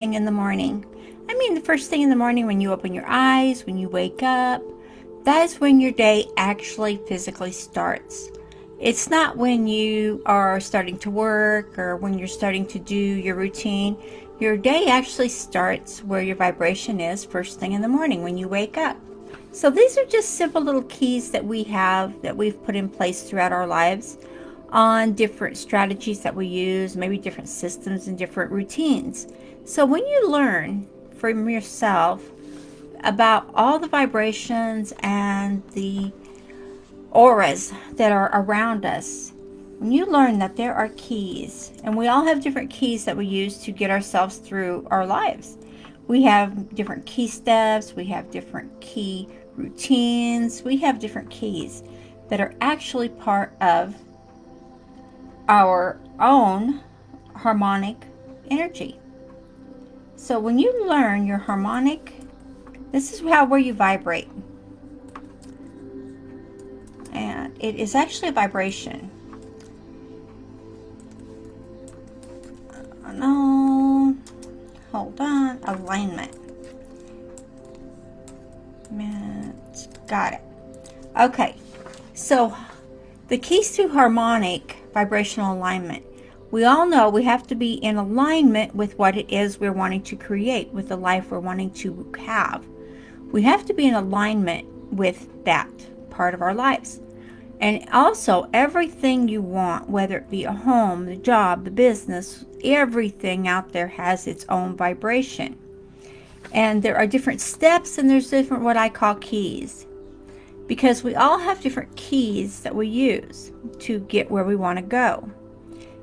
thing in the morning. I mean, the first thing in the morning when you open your eyes, when you wake up, that is when your day actually physically starts. It's not when you are starting to work or when you're starting to do your routine. Your day actually starts where your vibration is first thing in the morning when you wake up. So these are just simple little keys that we have that we've put in place throughout our lives on different strategies that we use, maybe different systems and different routines. So when you learn from yourself about all the vibrations and the auras that are around us, when you learn that there are keys, and we all have different keys that we use to get ourselves through our lives. We have different key steps, we have different key routines, we have different keys that are actually part of our own harmonic energy. So when you learn your harmonic, this is where you vibrate. And it is actually a vibration. No, hold on, alignment. Got it. Okay, so the keys to harmonic vibrational alignment. We all know we have to be in alignment with what it is we're wanting to create, with the life we're wanting to have. We have to be in alignment with that part of our lives. And also, everything you want, whether it be a home, the job, the business, everything out there has its own vibration. And there are different steps, and there's different what I call keys. Because we all have different keys that we use to get where we want to go.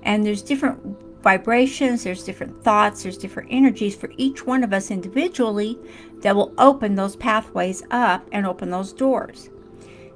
And there's different vibrations, there's different thoughts, there's different energies for each one of us individually that will open those pathways up and open those doors.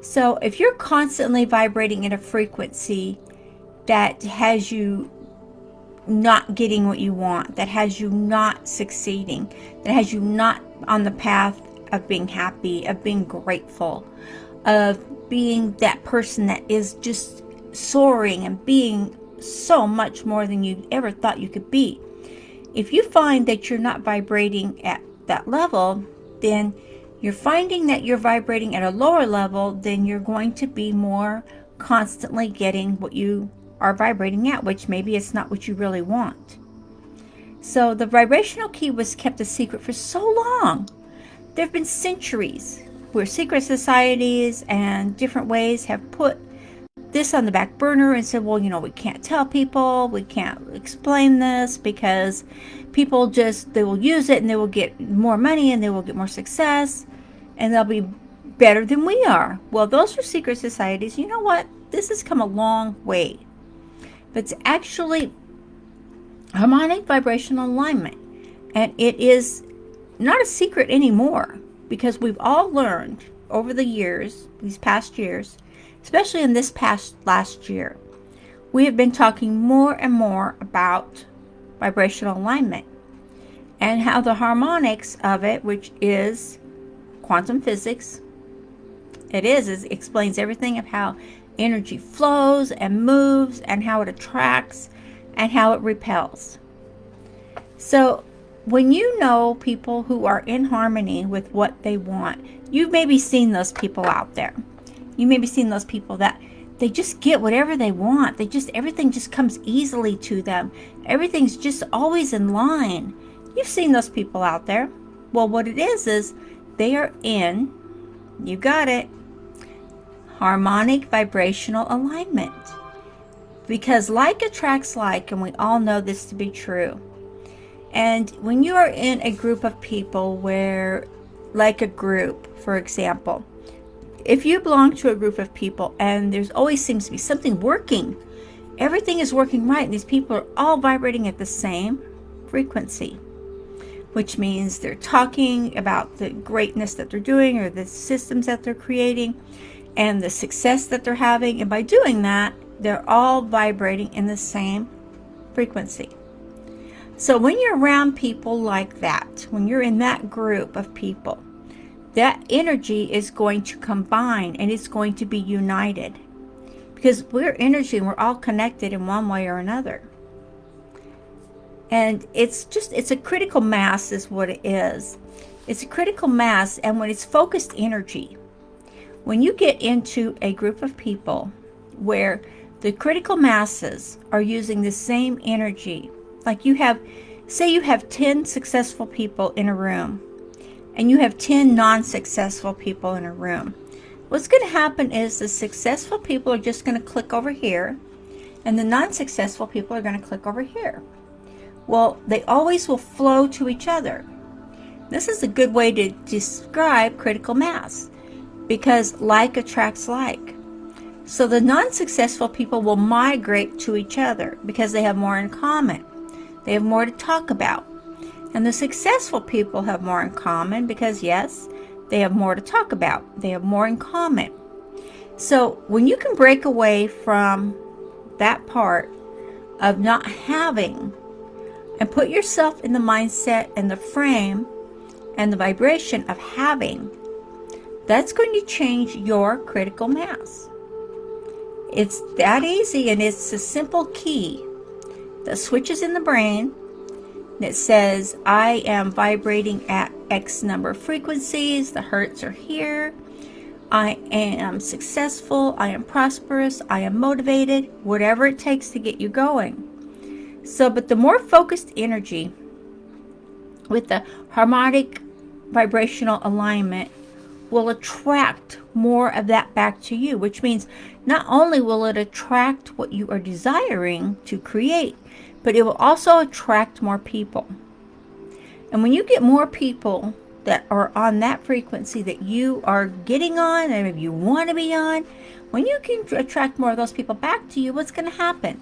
So if you're constantly vibrating at a frequency that has you not getting what you want, that has you not succeeding, that has you not on the path of being happy, of being grateful, of being that person that is just soaring and being so much more than you ever thought you could be. If you find that you're not vibrating at that level, then you're finding that you're vibrating at a lower level, then you're going to be more constantly getting what you are vibrating at, which maybe it's not what you really want. So the vibrational key was kept a secret for so long. There have been centuries where secret societies and different ways have put this on the back burner and said, well, we can't tell people, we can't explain this because people they will use it and they will get more money and they will get more success and they'll be better than we are. Well, those are secret societies. You know what? This has come a long way. But it's actually harmonic vibrational alignment. And it is not a secret anymore because we've all learned over the years, these past years, especially in this past last year, we have been talking more and more about vibrational alignment and how the harmonics of it, which is quantum physics, it explains everything of how energy flows and moves and how it attracts and how it repels. So when you know people who are in harmony with what they want, you've maybe seen those people out there. You may be seeing those people that they just get whatever they want. Everything just comes easily to them. Everything's just always in line. You've seen those people out there. Well, what it is they are in, you got it, harmonic vibrational alignment. Because like attracts like, and we all know this to be true. And when you are in a group of people where, like a group, for example, if you belong to a group of people and there's always seems to be something working, everything is working right, and these people are all vibrating at the same frequency, which means they're talking about the greatness that they're doing or the systems that they're creating and the success that they're having. And by doing that, they're all vibrating in the same frequency. So when you're around people like that, when you're in that group of people, that energy is going to combine and it's going to be united because we're energy and we're all connected in one way or another. And it's a critical mass is what it is. It's a critical mass, and when it's focused energy, when you get into a group of people where the critical masses are using the same energy, like say you have 10 successful people in a room, and you have 10 non-successful people in a room. What's going to happen is the successful people are just going to click over here, and the non-successful people are going to click over here. Well, they always will flow to each other. This is a good way to describe critical mass, because like attracts like. So the non-successful people will migrate to each other because they have more in common. They have more to talk about. And the successful people have more in common because, yes, they have more to talk about. They have more in common. So when you can break away from that part of not having and put yourself in the mindset and the frame and the vibration of having, that's going to change your critical mass. It's that easy, and it's a simple key that switches in the brain that says, I am vibrating at X number of frequencies, the hertz are here, I am successful, I am prosperous, I am motivated, whatever it takes to get you going. So, but the more focused energy with the harmonic vibrational alignment will attract more of that back to you, which means not only will it attract what you are desiring to create, but it will also attract more people. And when you get more people that are on that frequency that you are getting on, and if you want to be on, when you can attract more of those people back to you, what's going to happen?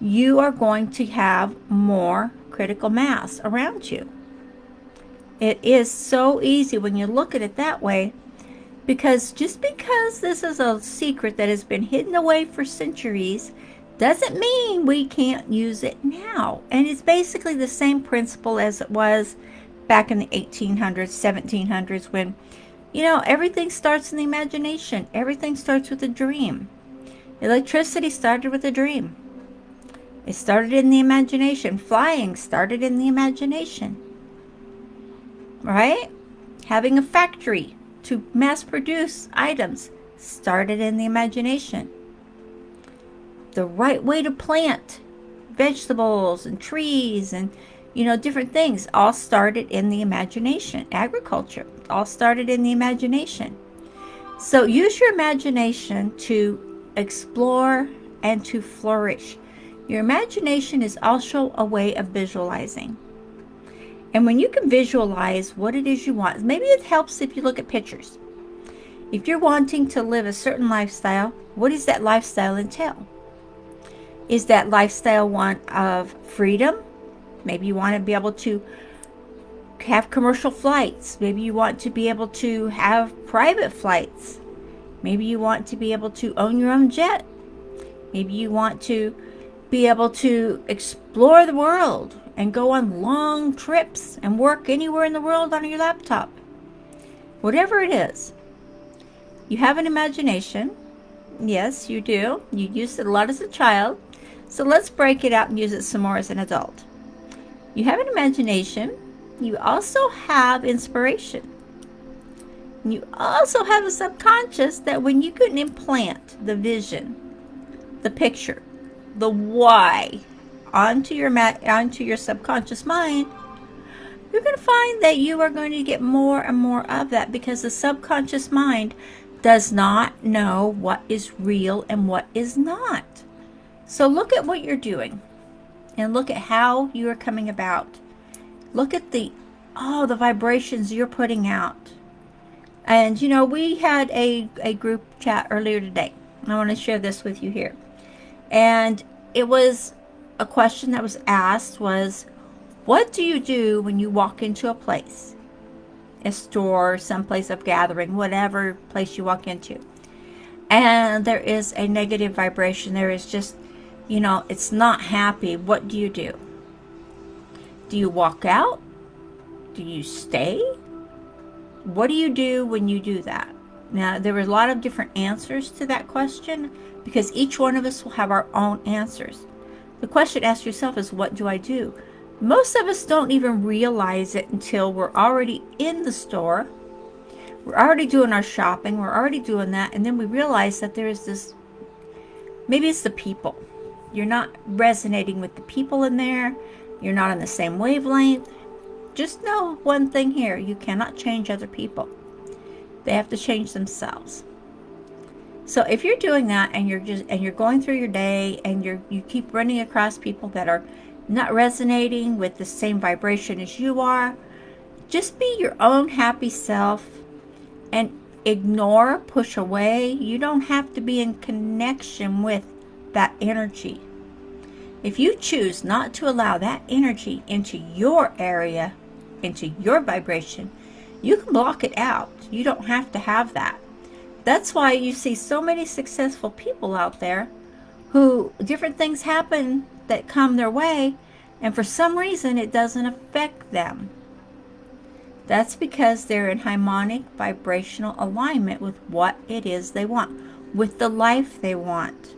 You are going to have more critical mass around you. It is so easy when you look at it that way, because just because this is a secret that has been hidden away for centuries doesn't mean we can't use it now. And it's basically the same principle as it was back in the 1800s, 1700s, when, everything starts in the imagination. Everything starts with a dream. Electricity started with a dream. It started in the imagination. Flying started in the imagination. Right? Having a factory to mass produce items started in the imagination. The right way to plant vegetables and trees and different things all started in the imagination. Agriculture all started in the imagination. So use your imagination to explore and to flourish. Your imagination is also a way of visualizing. And when you can visualize what it is you want, maybe it helps if you look at pictures. If you're wanting to live a certain lifestyle, what does that lifestyle entail? Is that lifestyle one of freedom? Maybe you want to be able to have commercial flights. Maybe you want to be able to have private flights. Maybe you want to be able to own your own jet. Maybe you want to be able to explore the world and go on long trips and work anywhere in the world on your laptop. Whatever it is, you have an imagination. Yes, you do. You used it a lot as a child. So let's break it out and use it some more as an adult. You have an imagination. You also have inspiration. You also have a subconscious that when you can implant the vision, the picture, the why onto your subconscious mind, you're going to find that you are going to get more and more of that, because the subconscious mind does not know what is real and what is not. So look at what you're doing and look at how you are coming about. Look at the vibrations you're putting out. And we had a group chat earlier today. I want to share this with you here. And it was a question that was asked was, what do you do when you walk into a place, a store, some place of gathering, whatever place you walk into, and there is a negative vibration? There is just, it's not happy. What do you do? Do you walk out? Do you stay? What do you do when you do that? Now, there were a lot of different answers to that question, because each one of us will have our own answers. The question ask yourself is, what do I do? Most of us don't even realize it until we're already in the store. We're already doing our shopping. We're already doing that. And then we realize that there is this, maybe it's the people. You're not resonating with the people in there. You're not on the same wavelength. Just know one thing here. You cannot change other people. They have to change themselves. So if you're doing that and you're going through your day and you keep running across people that are not resonating with the same vibration as you are, just be your own happy self and ignore, push away. You don't have to be in connection with that energy. If you choose not to allow that energy into your area, into your vibration, you can block it out. You don't have to have that. That's why you see so many successful people out there who different things happen that come their way, and for some reason it doesn't affect them. That's because they're in harmonic vibrational alignment with what it is they want, with the life they want.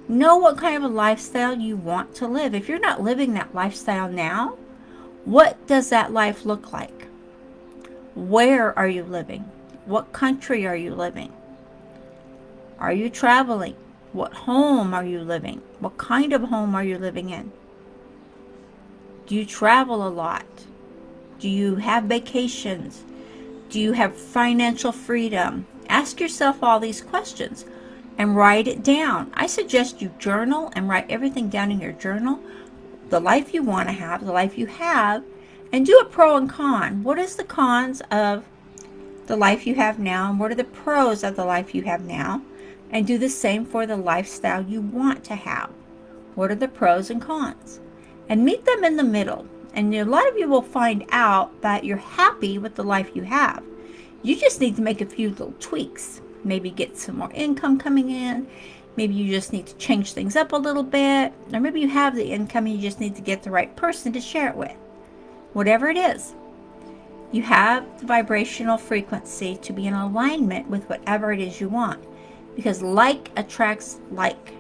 Know what kind of a lifestyle you want to live. If you're not living that lifestyle now, what does that life look like? Where are you living? What country are you living? Are you traveling? What home are you living? What kind of home are you living in? Do you travel a lot? Do you have vacations? Do you have financial freedom? Ask yourself all these questions and write it down. I suggest you journal and write everything down in your journal. The life you want to have, the life you have, and do a pro and con. What is the cons of the life you have now, and what are the pros of the life you have now? And do the same for the lifestyle you want to have. What are the pros and cons? And meet them in the middle. And a lot of you will find out that you're happy with the life you have. You just need to make a few little tweaks. Maybe get some more income coming in. Maybe you just need to change things up a little bit. Or maybe you have the income and you just need to get the right person to share it with. Whatever it is, you have the vibrational frequency to be in alignment with whatever it is you want. Because like attracts like.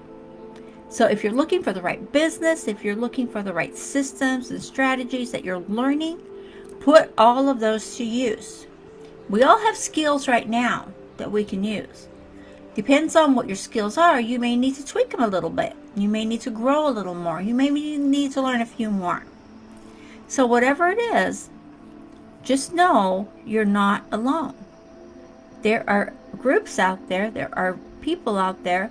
So if you're looking for the right business, if you're looking for the right systems and strategies that you're learning, put all of those to use. We all have skills right now that we can use. Depends on what your skills are. You may need to tweak them a little bit. You may need to grow a little more. You may need to learn a few more. So whatever it is, just know you're not alone. There are groups out there, there are people out there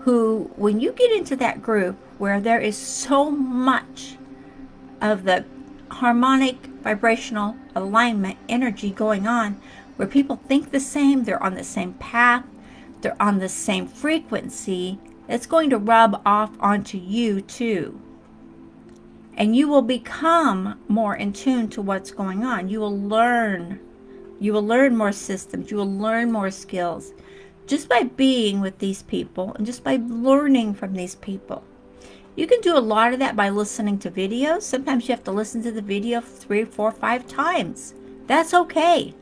who, when you get into that group where there is so much of the harmonic vibrational alignment energy going on, where people think the same, they're on the same path, they're on the same frequency, it's going to rub off onto you too. And you will become more in tune to what's going on. You will learn more systems. You will learn more skills just by being with these people and just by learning from these people. You can do a lot of that by listening to videos. Sometimes you have to listen to the video 3, 4, 5 times. That's okay.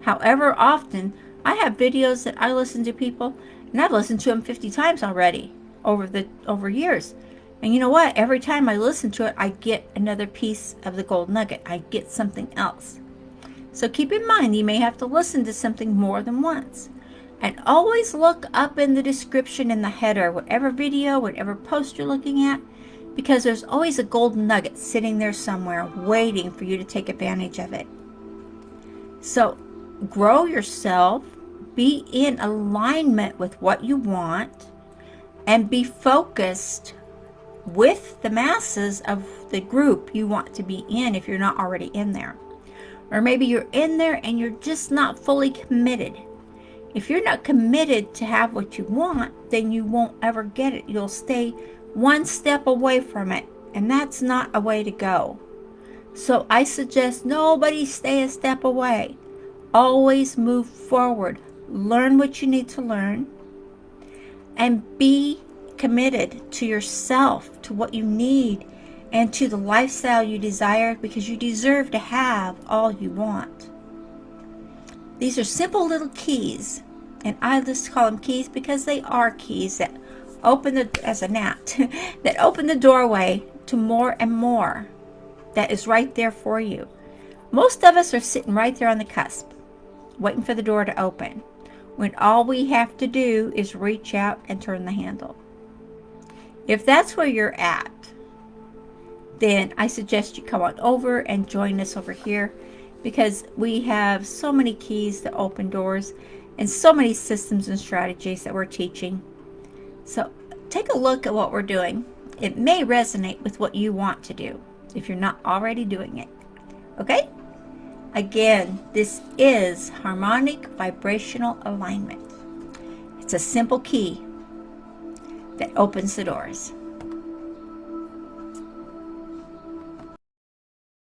However often, I have videos that I listen to people, and I've listened to them 50 times already over years. And you know what? Every time I listen to it, I get another piece of the gold nugget. I get something else. So keep in mind, you may have to listen to something more than once. And always look up in the description in the header, whatever video, whatever post you're looking at, because there's always a gold nugget sitting there somewhere waiting for you to take advantage of it. So grow yourself, be in alignment with what you want, and be focused with the masses of the group you want to be in if you're not already in there. Or maybe you're in there and you're just not fully committed. If you're not committed to have what you want, then you won't ever get it. You'll stay one step away from it, and that's not a way to go. So I suggest nobody stay a step away. Always move forward. Learn what you need to learn, and be committed to yourself, to what you need, and to the lifestyle you desire, because you deserve to have all you want. These are simple little keys, and I just call them keys because they are keys that open the, as a gnat, that open the doorway to more and more. that is right there for you. Most of us are sitting right there on the cusp, waiting for the door to open, when all we have to do is reach out and turn the handle. If that's where you're at, then I suggest you come on over and join us over here, because we have so many keys to open doors and so many systems and strategies that we're teaching. So take a look at what we're doing. It may resonate with what you want to do if you're not already doing it. Okay? Again, this is harmonic vibrational alignment. It's a simple key that opens the doors.